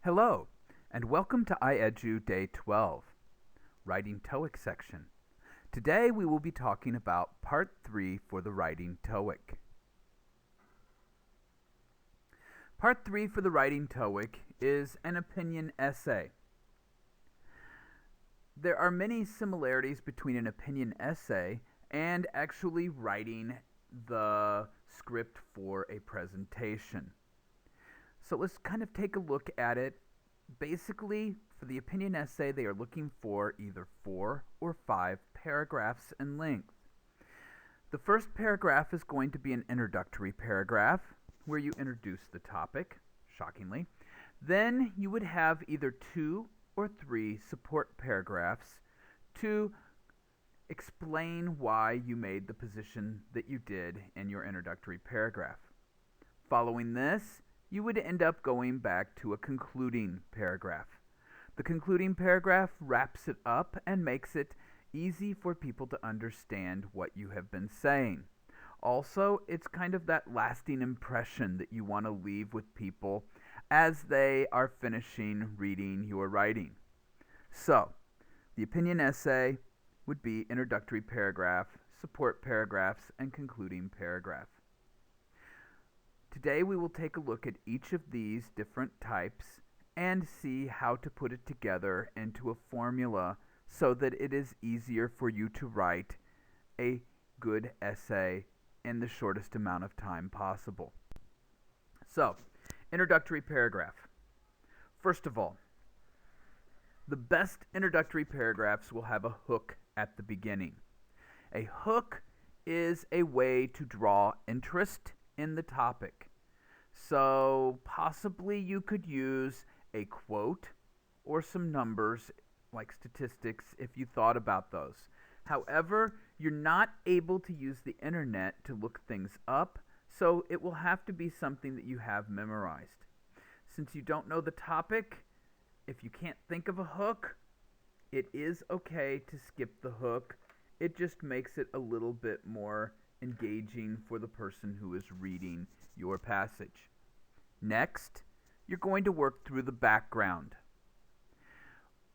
Hello, and welcome to IEDU Day 12, Writing TOEIC section. Today we will be talking about Part 3 for the Writing TOEIC. Part 3 for the Writing TOEIC is an opinion essay. There are many similarities between an opinion essay and actually writing the script for a presentation. So let's kind of take a look at it. Basically, for the opinion essay, they are looking for either 4 or 5 paragraphs in length. The first paragraph is going to be an introductory paragraph where you introduce the topic, shockingly. Then you would have either 2 or 3 support paragraphs to explain why you made the position that you did in your introductory paragraph. Following this, you would end up going back to a concluding paragraph. The concluding paragraph wraps it up and makes it easy for people to understand what you have been saying. Also, it's kind of that lasting impression that you want to leave with people as they are finishing reading your writing. So, the opinion essay would be introductory paragraph, support paragraphs, and concluding paragraph. Today we will take a look at each of these different types and see how to put it together into a formula so that it is easier for you to write a good essay in the shortest amount of time possible. So, introductory paragraph. First of all, the best introductory paragraphs will have a hook at the beginning. A hook is a way to draw interest in the topic. So possibly you could use a quote or some numbers like statistics if you thought about those. However, you're not able to use the internet to look things up, so it will have to be something that you have memorized. Since you don't know the topic, if you can't think of a hook, it is okay to skip the hook. It just makes it a little bit more engaging for the person who is reading your passage. Next, you're going to work through the background.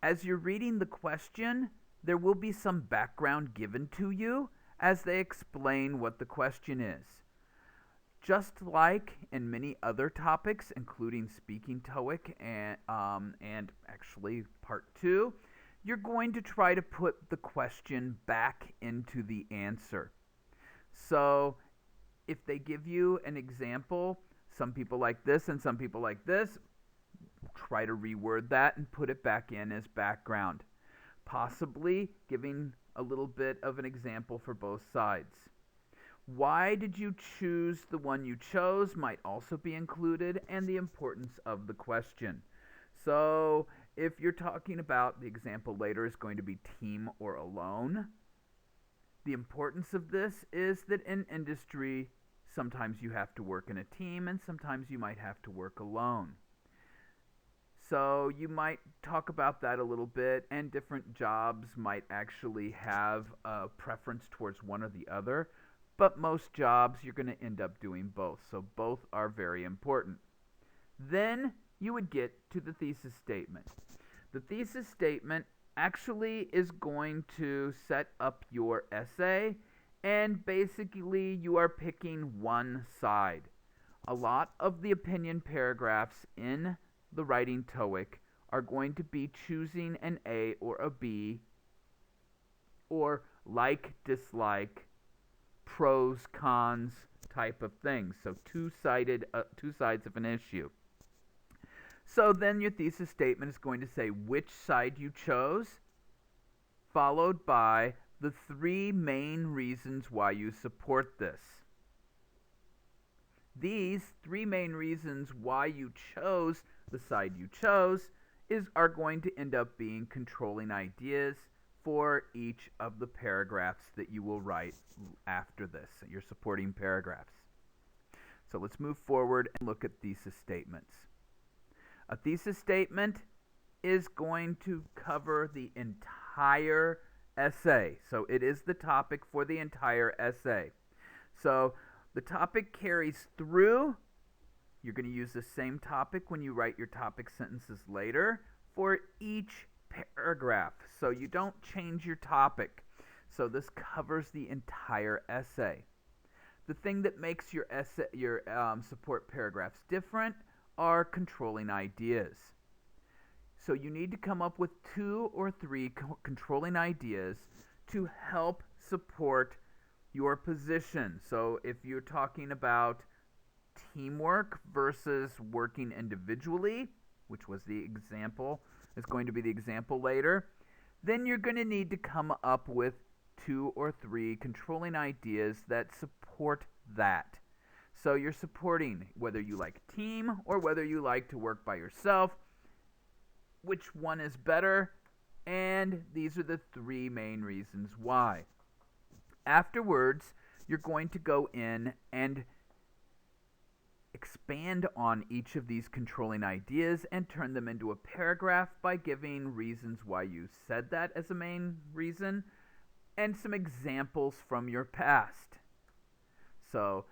As you're reading the question, there will be some background given to you as they explain what the question is. Just like in many other topics, including speaking TOEIC and actually Part 2, you're going to try to put the question back into the answer. So if they give you an example, some people like this and some people like this, try to reword that and put it back in as background. Possibly giving a little bit of an example for both sides. Why did you choose the one you chose might also be included, and the importance of the question. So if you're talking about, the example later is going to be team or alone. The importance of this is that in industry, sometimes you have to work in a team and sometimes you might have to work alone. So you might talk about that a little bit, and different jobs might actually have a preference towards one or the other, but most jobs you're going to end up doing both, so both are very important. Then you would get to the thesis statement. The thesis statement actually is going to set up your essay, and basically you are picking one side. A lot of the opinion paragraphs in the writing TOEIC are going to be choosing an A or a B, or like, dislike, pros, cons type of things. So two sides of an issue. So then your thesis statement is going to say which side you chose, followed by the 3 main reasons why you support this. These 3 main reasons why you chose the side you chose are going to end up being controlling ideas for each of the paragraphs that you will write after this, your supporting paragraphs. So let's move forward and look at thesis statements. A thesis statement is going to cover the entire essay. So it is the topic for the entire essay. So the topic carries through You're going to use the same topic when you write your topic sentences later for each paragraph. So you don't change your topic. So this covers the entire essay. The thing that makes your support paragraphs different are controlling ideas. So you need to come up with 2 or 3 controlling ideas to help support your position. So if you're talking about teamwork versus working individually, which was the example, is going to be the example later, then you're going to need to come up with 2 or 3 controlling ideas that support that. So you're supporting whether you like team or whether you like to work by yourself, which one is better, and these are the 3 main reasons why. Afterwards, you're going to go in and expand on each of these controlling ideas and turn them into a paragraph by giving reasons why you said that as a main reason and some examples from your past. So,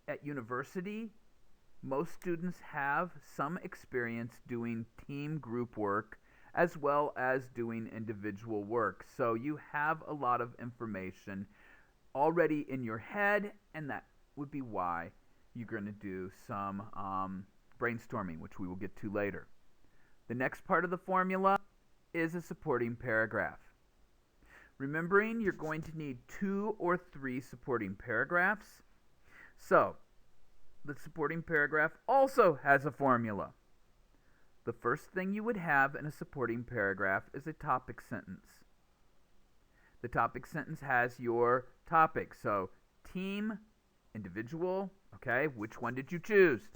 at university, most students have some experience doing team group work as well as doing individual work. So you have a lot of information already in your head, and that would be why you're going to do some brainstorming, which we will get to later. The next part of the formula is a supporting paragraph. Remembering you're going to need 2 or 3 supporting paragraphs. So, the supporting paragraph also has a formula. The first thing you would have in a supporting paragraph is a topic sentence. The topic sentence has your topic. So, team, individual, okay, which one did you choose?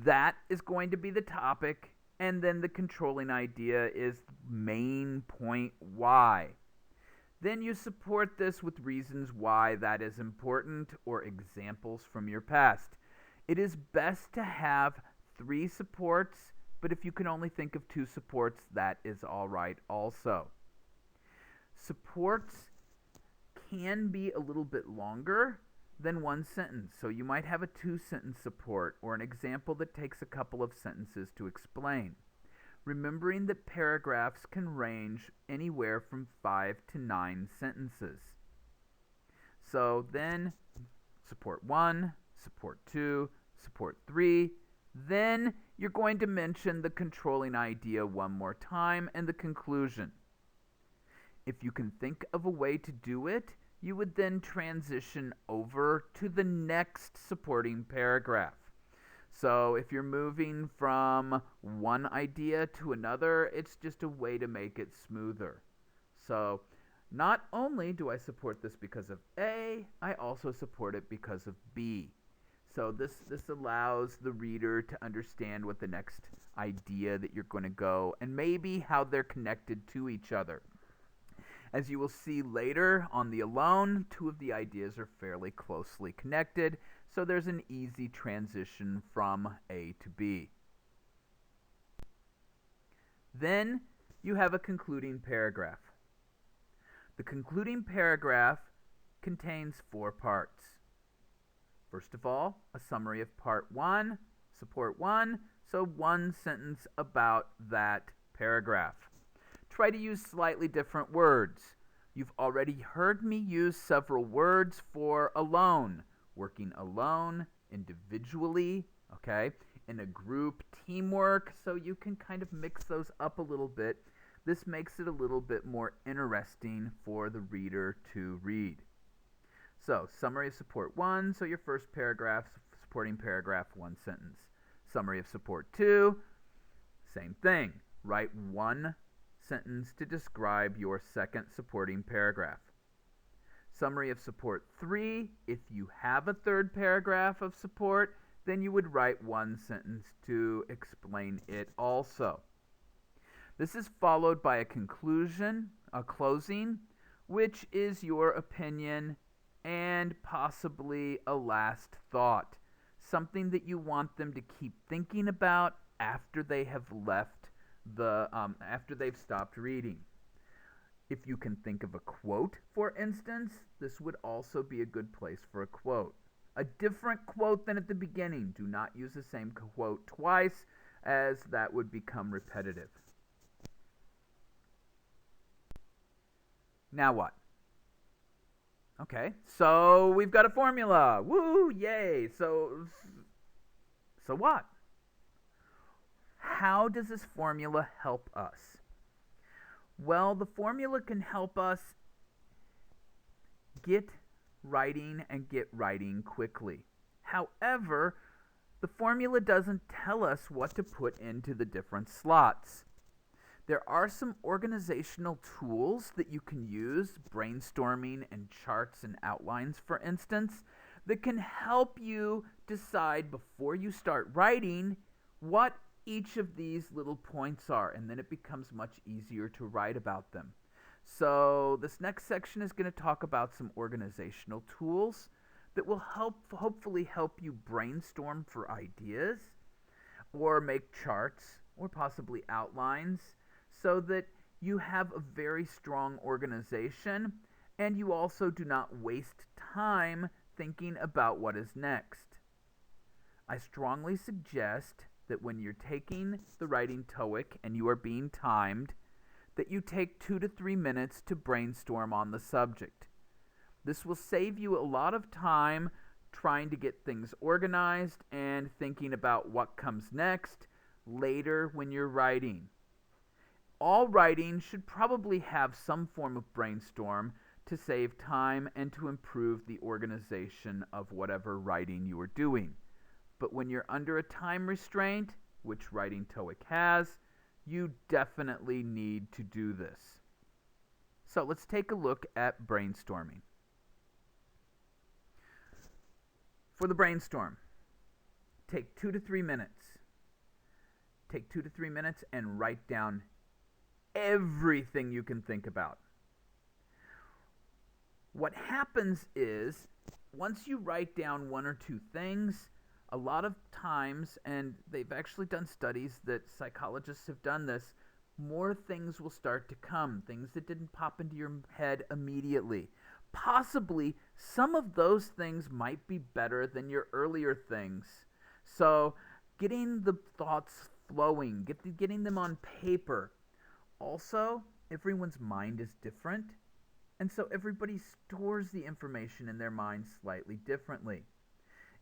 That is going to be the topic, and then the controlling idea is main point why. Then you support this with reasons why that is important or examples from your past. It is best to have 3 supports, but if you can only think of 2 supports, that is all right also. Supports can be a little bit longer than 1 sentence, so you might have a 2-sentence support or an example that takes a couple of sentences to explain. Remembering that paragraphs can range anywhere from 5 to 9 sentences. So then, support 1, support 2, support 3, then you're going to mention the controlling idea one more time and the conclusion. If you can think of a way to do it, you would then transition over to the next supporting paragraph. So if you're moving from one idea to another, it's just a way to make it smoother. So not only do I support this because of A, I also support it because of B. So this allows the reader to understand what the next idea that you're going to go and maybe how they're connected to each other. As you will see later on the alone, 2 of the ideas are fairly closely connected, so there's an easy transition from A to B. Then you have a concluding paragraph. The concluding paragraph contains 4 parts. First of all, a summary of part 1, support 1, so 1 sentence about that paragraph. Try to use slightly different words. You've already heard me use several words for alone. Working alone, individually, okay, in a group, teamwork, so you can kind of mix those up a little bit. This makes it a little bit more interesting for the reader to read. So, summary of support 1, so your first paragraph, supporting paragraph, 1 sentence. Summary of support 2, same thing. Write 1 sentence to describe your second supporting paragraph. Summary of support 3, if you have a third paragraph of support, then you would write 1 sentence to explain it also. This is followed by a conclusion, a closing, which is your opinion and possibly a last thought, something that you want them to keep thinking about after they have left after they've stopped reading. If you can think of a quote, for instance, this would also be a good place for a quote. A different quote than at the beginning. Do not use the same quote twice, as that would become repetitive. Now what? Okay, so we've got a formula. Woo, yay. So what? How does this formula help us? Well, the formula can help us get writing quickly. However, the formula doesn't tell us what to put into the different slots. There are some organizational tools that you can use, brainstorming and charts and outlines, for instance, that can help you decide before you start writing what each of these little points are, and then it becomes much easier to write about them. So this next section is going to talk about some organizational tools that will hopefully help you brainstorm for ideas or make charts or possibly outlines so that you have a very strong organization and you also do not waste time thinking about what is next. I strongly suggest that when you're taking the writing TOEIC and you are being timed, that you take 2 to 3 minutes to brainstorm on the subject. This will save you a lot of time trying to get things organized and thinking about what comes next later when you're writing. All writing should probably have some form of brainstorm to save time and to improve the organization of whatever writing you are doing. But when you're under a time restraint, which writing TOEIC has, you definitely need to do this. So let's take a look at brainstorming. For the brainstorm, take 2 to 3 minutes. Take 2 to 3 minutes and write down everything you can think about. What happens is, once you write down 1 or 2 things, a lot of times, and they've actually done studies that psychologists have done this, more things will start to come, things that didn't pop into your head immediately. Possibly some of those things might be better than your earlier things. So getting the thoughts flowing, getting them on paper. Also, everyone's mind is different, and so everybody stores the information in their mind slightly differently.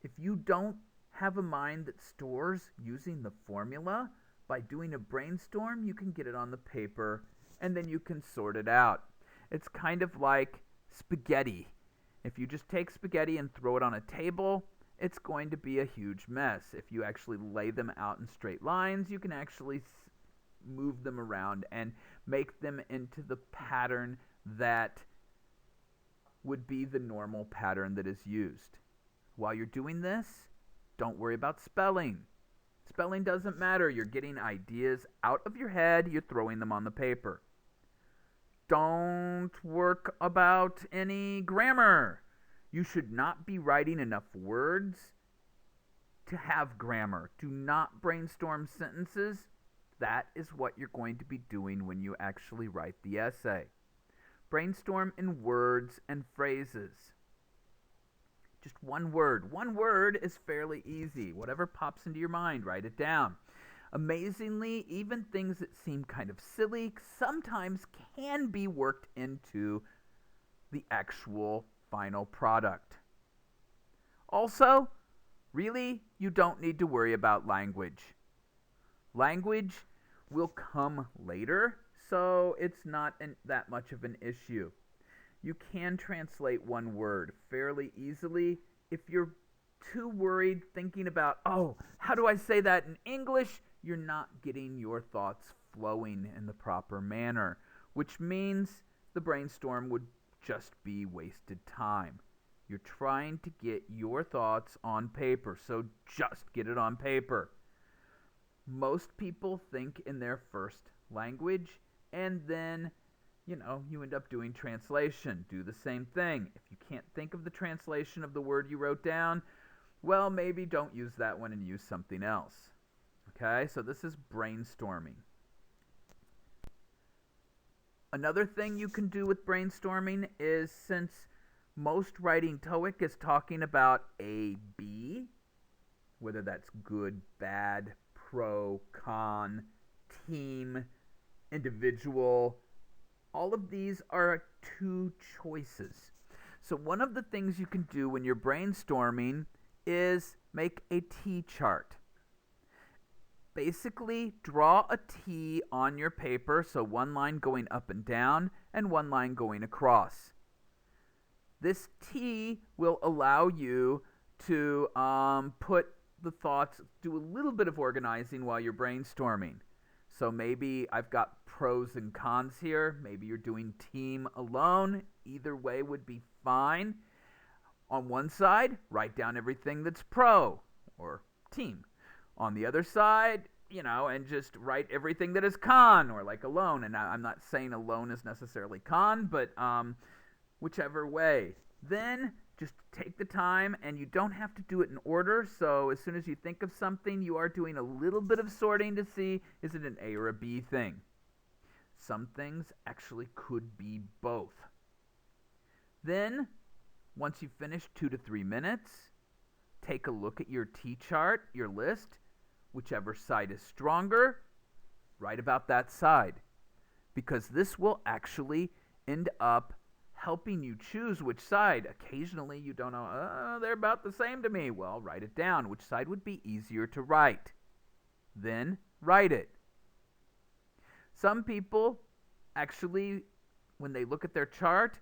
If you don't have a mind that stores using the formula, by doing a brainstorm, you can get it on the paper, and then you can sort it out. It's kind of like spaghetti. If you just take spaghetti and throw it on a table, it's going to be a huge mess. If you actually lay them out in straight lines, you can actually move them around and make them into the pattern that would be the normal pattern that is used. While you're doing this, don't worry about spelling. Spelling doesn't matter. You're getting ideas out of your head, you're throwing them on the paper. Don't work about any grammar. You should not be writing enough words to have grammar. Do not brainstorm sentences. That is what you're going to be doing when you actually write the essay. Brainstorm in words and phrases. Just one word. One word is fairly easy. Whatever pops into your mind, write it down. Amazingly, even things that seem kind of silly sometimes can be worked into the actual final product. Also, really, you don't need to worry about language. Language will come later, so it's not that much of an issue. You can translate one word fairly easily. If you're too worried thinking about, oh, how do I say that in English? You're not getting your thoughts flowing in the proper manner, which means the brainstorm would just be wasted time. You're trying to get your thoughts on paper, so just get it on paper. Most people think in their first language, and then you end up doing translation. Do the same thing. If you can't think of the translation of the word you wrote down, well, maybe don't use that one and use something else. Okay, so this is brainstorming. Another thing you can do with brainstorming is, since most writing TOEIC is talking about A, B, whether that's good, bad, pro, con, team, individual. All of these are two choices. So one of the things you can do when you're brainstorming is make a T chart. Basically, draw a T on your paper, so one line going up and down and one line going across. This T will allow you to put the thoughts, do a little bit of organizing while you're brainstorming. So maybe I've got pros and cons here. Maybe you're doing team alone. Either way would be fine. On one side, write down everything that's pro or team. On the other side, and just write everything that is con or like alone. And I'm not saying alone is necessarily con, but whichever way. Then just take the time, and you don't have to do it in order. So as soon as you think of something, you are doing a little bit of sorting to see, is it an A or a B thing? Some things actually could be both. Then, once you've finished 2 to 3 minutes, take a look at your T chart, your list. Whichever side is stronger, write about that side. Because this will actually end up helping you choose which side. Occasionally you don't know, they're about the same to me. Well, write it down. Which side would be easier to write? Then write it. Some people actually, when they look at their chart,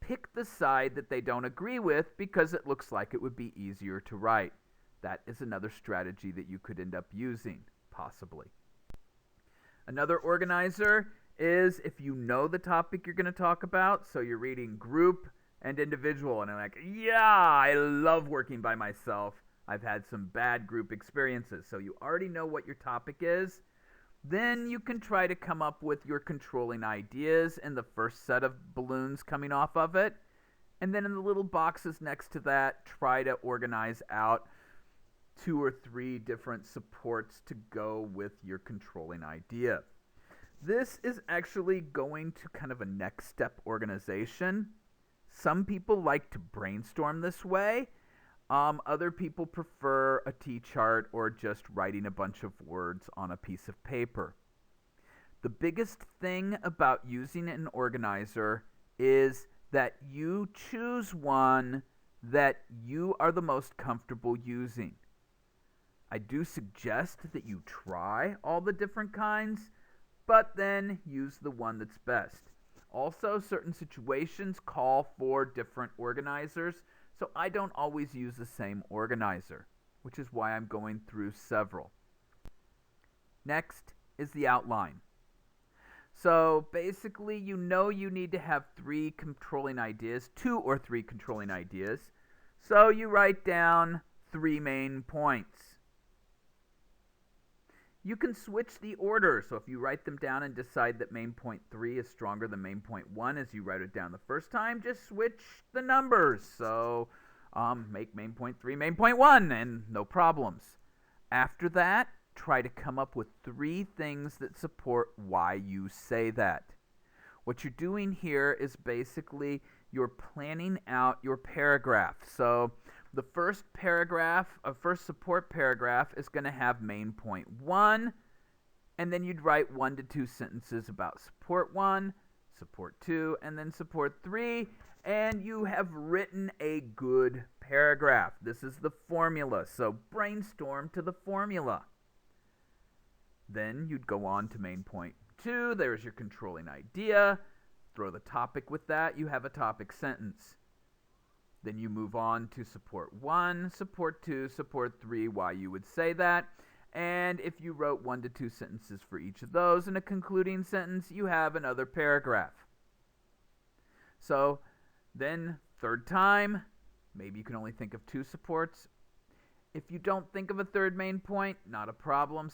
pick the side that they don't agree with because it looks like it would be easier to write. That is another strategy that you could end up using, possibly. Another organizer is if you know the topic you're going to talk about, so you're reading group and individual, and I'm like, yeah, I love working by myself. I've had some bad group experiences, so you already know what your topic is. Then you can try to come up with your controlling ideas in the first set of balloons coming off of it. And then in the little boxes next to that, try to organize out 2 or 3 different supports to go with your controlling idea. This is actually going to kind of a next step organization. Some people like to brainstorm this way. Other people prefer a T chart or just writing a bunch of words on a piece of paper. The biggest thing about using an organizer is that you choose one that you are the most comfortable using. I do suggest that you try all the different kinds, but then use the one that's best. Also, certain situations call for different organizers, so I don't always use the same organizer, which is why I'm going through several. Next is the outline. So basically, you need to have 3 controlling ideas, 2 or 3 controlling ideas. So you write down 3 main points. You can switch the order, so if you write them down and decide that main point 3 is stronger than main point 1 as you write it down the first time, just switch the numbers. So make main point 3 main point 1 and no problems. After that, try to come up with 3 things that support why you say that. What you're doing here is basically you're planning out your paragraph. So the first paragraph, first support paragraph is going to have main point 1, and then you'd write 1 to 2 sentences about support 1, support 2, and then support 3, and you have written a good paragraph. This is the formula, so brainstorm to the formula. Then you'd go on to main point 2. There's your controlling idea. Throw the topic with that. You have a topic sentence. Then you move on to support 1, support 2, support 3, why you would say that. And if you wrote 1 to 2 sentences for each of those in a concluding sentence, you have another paragraph. So then, third time, maybe you can only think of 2 supports. If you don't think of a third main point, not a problem.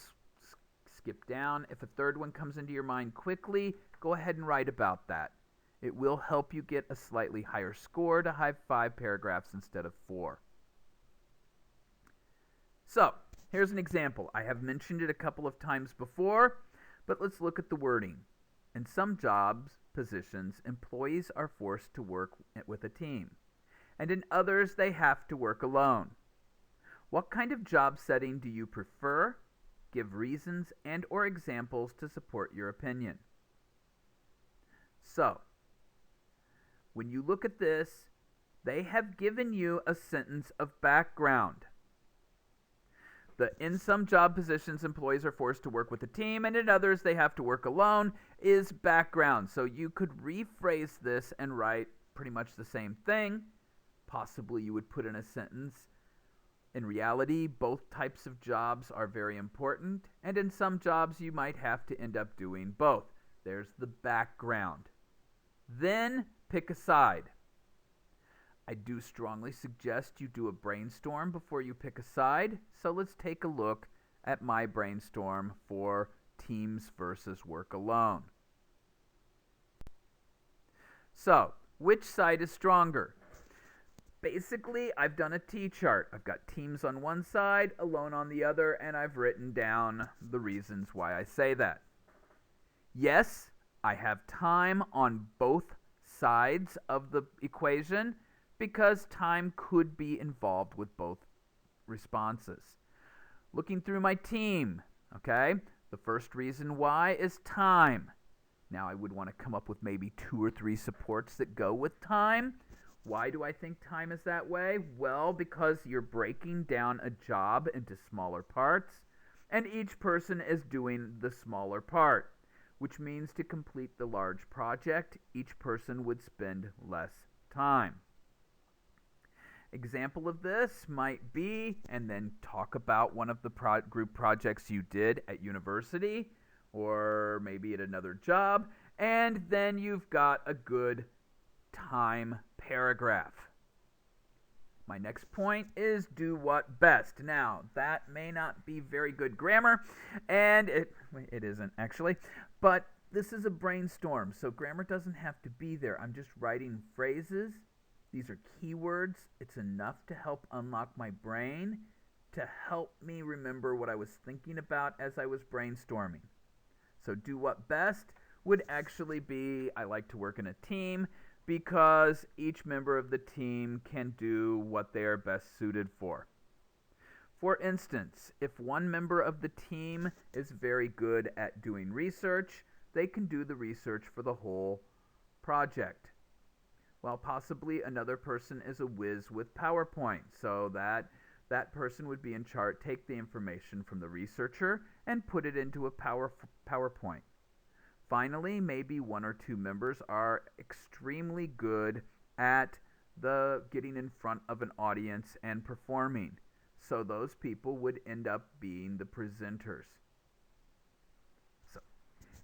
Skip down. If a third one comes into your mind quickly, go ahead and write about that. It will help you get a slightly higher score to have 5 paragraphs instead of 4. So, here's an example. I have mentioned it a couple of times before, but let's look at the wording. In some jobs, positions, employees are forced to work with a team. and in others they have to work alone. What kind of job setting do you prefer? Give reasons and or examples to support your opinion. So, when you look at this, they have given you a sentence of background. In some job positions, employees are forced to work with a team, and in others, they have to work alone, is background. So you could rephrase this and write pretty much the same thing. Possibly you would put in a sentence, in reality, both types of jobs are very important, and in some jobs, you might have to end up doing both. There's the background. Then pick a side. I do strongly suggest you do a brainstorm before you pick a side, so let's take a look at my brainstorm for teams versus work alone. So, which side is stronger? Basically, I've done a T-chart. I've got teams on one side, alone on the other, and I've written down the reasons why I say that. Yes, I have time on both sides of the equation, because time could be involved with both responses. Looking through my team, okay, the first reason why is time. Now I would want to come up with maybe 2 or 3 supports that go with time. Why do I think time is that way? Well, because you're breaking down a job into smaller parts, and each person is doing the smaller part, which means to complete the large project, each person would spend less time. Example of this might be, and then talk about one of the group projects you did at university or maybe at another job, and then you've got a good time paragraph. My next point is do what best. Now, that may not be very good grammar, and it isn't actually, but this is a brainstorm, so grammar doesn't have to be there. I'm just writing phrases. These are keywords. It's enough to help unlock my brain, to help me remember what I was thinking about as I was brainstorming. So do what best would actually be, I like to work in a team because each member of the team can do what they are best suited for. For instance, if one member of the team is very good at doing research, they can do the research for the whole project. While possibly another person is a whiz with PowerPoint, so that person would be in charge, take the information from the researcher and put it into a PowerPoint. Finally, maybe 1 or 2 members are extremely good at getting in front of an audience and performing, so those people would end up being the presenters. So,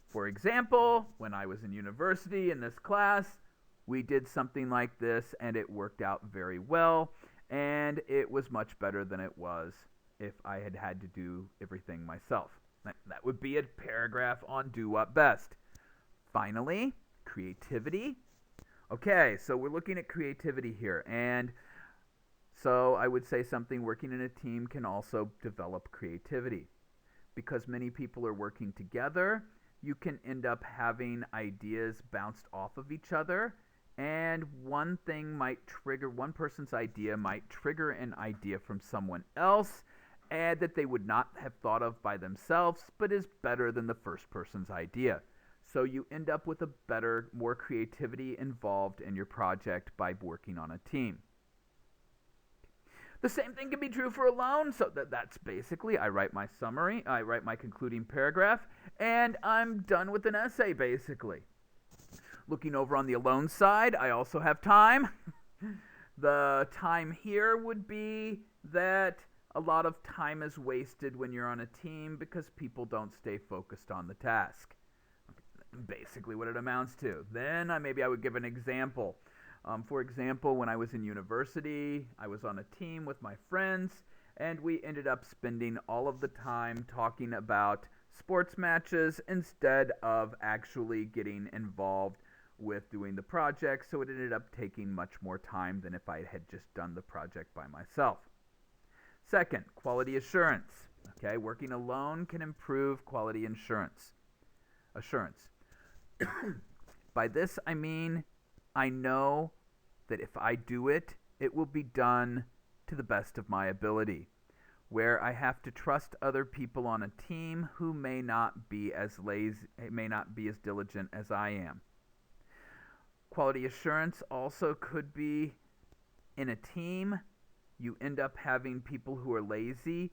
for example, when I was in university in this class, we did something like this, and it worked out very well, and it was much better than it was if I had had to do everything myself. That would be a paragraph on do what best. Finally, creativity. Okay, so we're looking at creativity here, and so I would say something working in a team can also develop creativity. Because many people are working together, you can end up having ideas bounced off of each other, and one person's idea might trigger an idea from someone else and that they would not have thought of by themselves, but is better than the first person's idea. So you end up with more creativity involved in your project by working on a team. The same thing can be true for alone, so that's basically, I write my summary, I write my concluding paragraph, and I'm done with an essay, basically. Looking over on the alone side, I also have time. The time here would be that a lot of time is wasted when you're on a team because people don't stay focused on the task. Basically what it amounts to. Then maybe I would give an example. For example, when I was in university, I was on a team with my friends, and we ended up spending all of the time talking about sports matches instead of actually getting involved with doing the project, so it ended up taking much more time than if I had just done the project by myself. Second, quality assurance. Okay, working alone can improve quality assurance. By this I mean I know that if I do it, It will be done to the best of my ability. Where I have to trust other people on a team who may not be as diligent as I am. Quality assurance also could be in a team. You end up having people who are lazy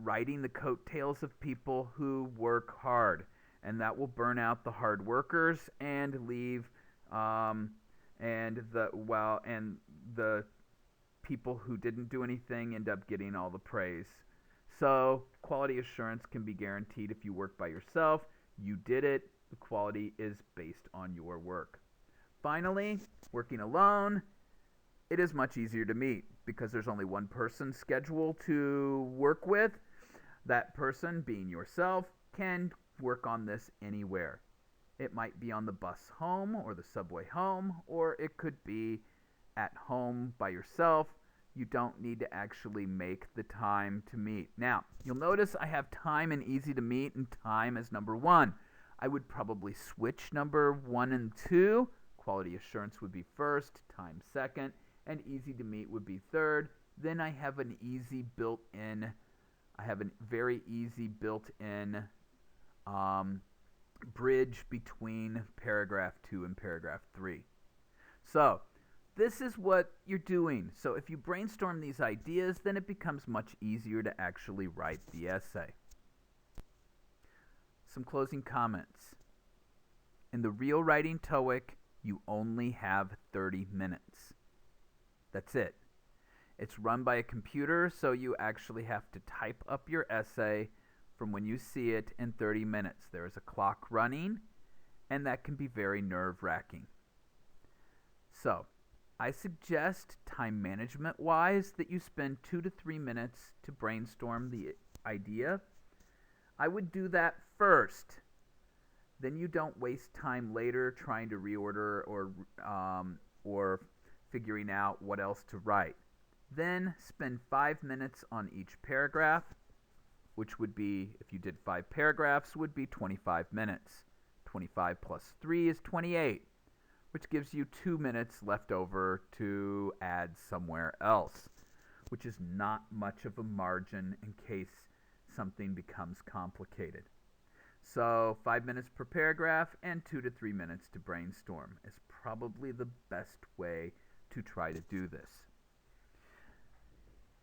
riding the coattails of people who work hard, and that will burn out the hard workers and leave the people who didn't do anything end up getting all the praise. So quality assurance can be guaranteed if you work by yourself. You did it. The quality is based on your work. Finally, working alone, it is much easier to meet because there's only one person scheduled to work with. That person, being yourself, can work on this anywhere. It might be on the bus home or the subway home, or it could be at home by yourself. You don't need to actually make the time to meet. Now, you'll notice I have time and easy to meet and time as number 1. I would probably switch number 1 and 2. Quality assurance would be first, time second, and easy to meet would be third. Then I have a very easy built-in bridge between paragraph 2 and paragraph 3. So, this is what you're doing. So if you brainstorm these ideas, then it becomes much easier to actually write the essay. Some closing comments. In the real writing TOEIC, you only have 30 minutes. That's it. It's run by a computer, so you actually have to type up your essay from when you see it in 30 minutes. There is a clock running, and that can be very nerve-wracking. So, I suggest time management-wise that you spend 2 to 3 minutes to brainstorm the idea. I would do that first. Then you don't waste time later trying to reorder or figuring out what else to write. Then spend 5 minutes on each paragraph, which would be, if you did 5 paragraphs, would be 25 minutes. 25 plus 3 is 28. Which gives you 2 minutes left over to add somewhere else, which is not much of a margin in case something becomes complicated. So 5 minutes per paragraph and 2 to 3 minutes to brainstorm is probably the best way to try to do this.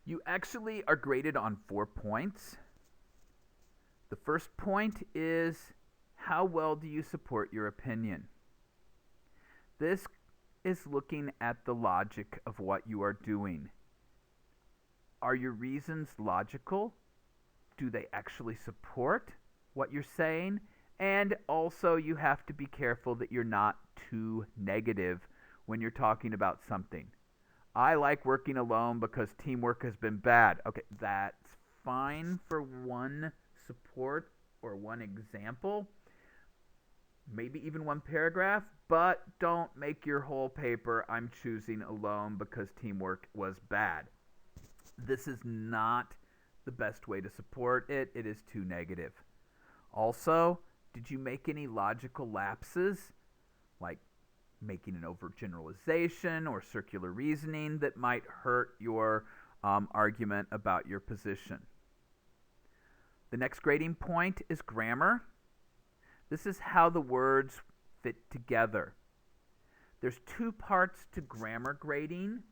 You actually are graded on 4 points. The first point is, how well do you support your opinion? This is looking at the logic of what you are doing. Are your reasons logical? Do they actually support what you're saying? And also, you have to be careful that you're not too negative when you're talking about something. I like working alone because teamwork has been bad. Okay, that's fine for one support or one example. Maybe even one paragraph, but don't make your whole paper, I'm choosing alone because teamwork was bad. This is not the best way to support it. It is too negative. Also, did you make any logical lapses, like making an overgeneralization or circular reasoning that might hurt your argument about your position? The next grading point is grammar. This is how the words fit together. There's 2 parts to grammar grading.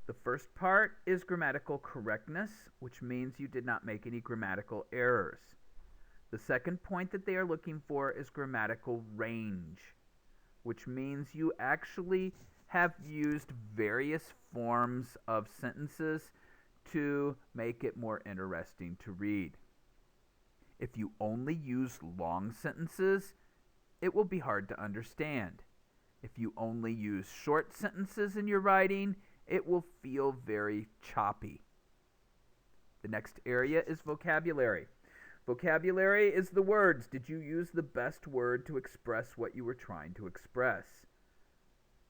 The first part is grammatical correctness, which means you did not make any grammatical errors. The second point that they are looking for is grammatical range, which means you actually have used various forms of sentences to make it more interesting to read. If you only use long sentences, it will be hard to understand. If you only use short sentences in your writing, it will feel very choppy. The next area is vocabulary. Vocabulary is the words. Did you use the best word to express what you were trying to express?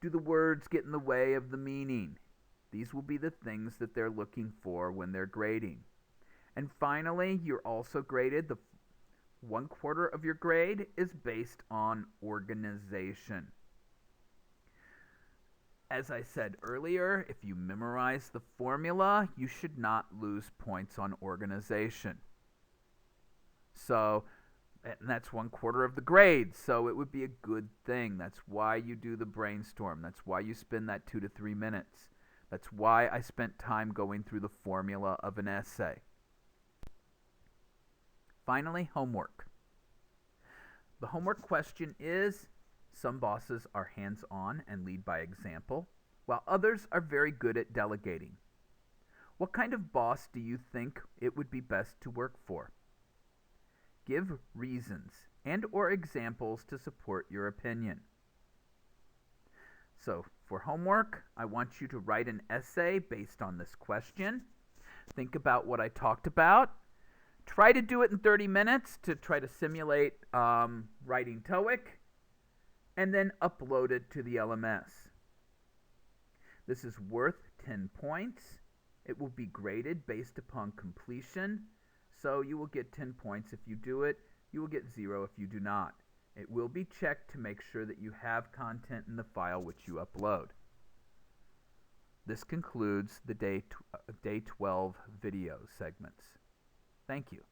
Do the words get in the way of the meaning? These will be the things that they're looking for when they're grading. And finally, you're also graded. The 1/4 of your grade is based on organization. As I said earlier, if you memorize the formula, you should not lose points on organization. So, and that's 1/4 of the grade, so it would be a good thing. That's why you do the brainstorm. That's why you spend that 2 to 3 minutes. That's why I spent time going through the formula of an essay. Finally, homework. The homework question is, some bosses are hands-on and lead by example, while others are very good at delegating. What kind of boss do you think it would be best to work for? Give reasons and/or examples to support your opinion. So, for homework, I want you to write an essay based on this question. Think about what I talked about. Try to do it in 30 minutes to try to simulate writing TOEIC, and then upload it to the LMS. This is worth 10 points. It will be graded based upon completion, so you will get 10 points if you do it. You will get 0 if you do not. It will be checked to make sure that you have content in the file which you upload. This concludes the Day 12 video segments. Thank you.